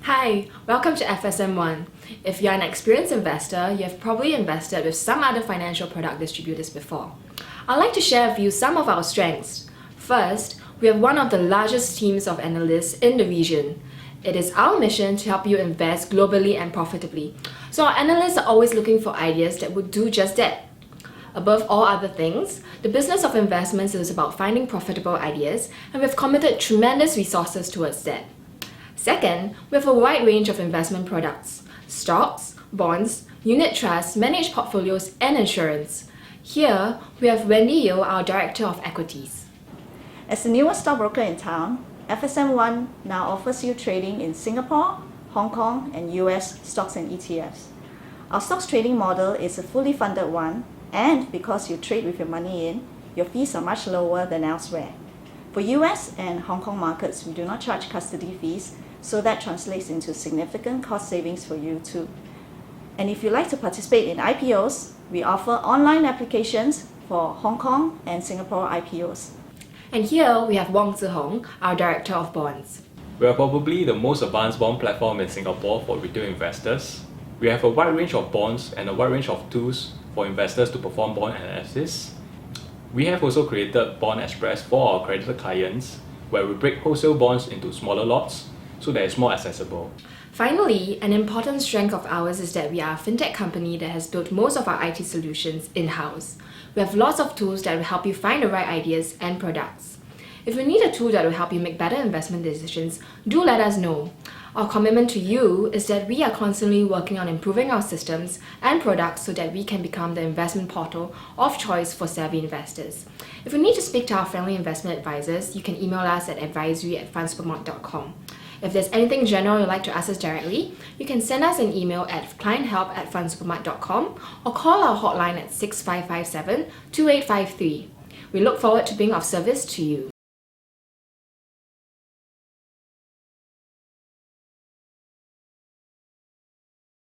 Hi, welcome to FSMOne. If you're an experienced investor, you have probably invested with some other financial product distributors before. I'd like to share with you some of our strengths. First, we have one of the largest teams of analysts in the region. It is our mission to help you invest globally and profitably. So our analysts are always looking for ideas that would do just that. Above all other things, the business of investments is about finding profitable ideas, and we've committed tremendous resources towards that. Second, we have a wide range of investment products: stocks, bonds, unit trusts, managed portfolios, and insurance. Here, we have Wendy Yeo, our Director of Equities. As the newest stockbroker in town, FSMOne now offers you trading in Singapore, Hong Kong, and US stocks and ETFs. Our stocks trading model is a fully funded one, and because you trade with your money in, your fees are much lower than elsewhere. For US and Hong Kong markets, we do not charge custody fees, so that translates into significant cost savings for you too. And if you'd like to participate in IPOs, we offer online applications for Hong Kong and Singapore IPOs. And here we have Wong Zihong, our Director of Bonds. We are probably the most advanced bond platform in Singapore for retail investors. We have a wide range of bonds and a wide range of tools for investors to perform bond analysis. We have also created Bond Express for our accredited clients, where we break wholesale bonds into smaller lots so that it's more accessible. Finally, an important strength of ours is that we are a fintech company that has built most of our IT solutions in-house. We have lots of tools that will help you find the right ideas and products. If you need a tool that will help you make better investment decisions, do let us know. Our commitment to you is that we are constantly working on improving our systems and products so that we can become the investment portal of choice for savvy investors. If you need to speak to our friendly investment advisors, you can email us at advisory@fundsupermart.com. If there's anything general you'd like to ask us directly, you can send us an email at clienthelp@fundsupermart.com or call our hotline at 6557-2853. We look forward to being of service to you.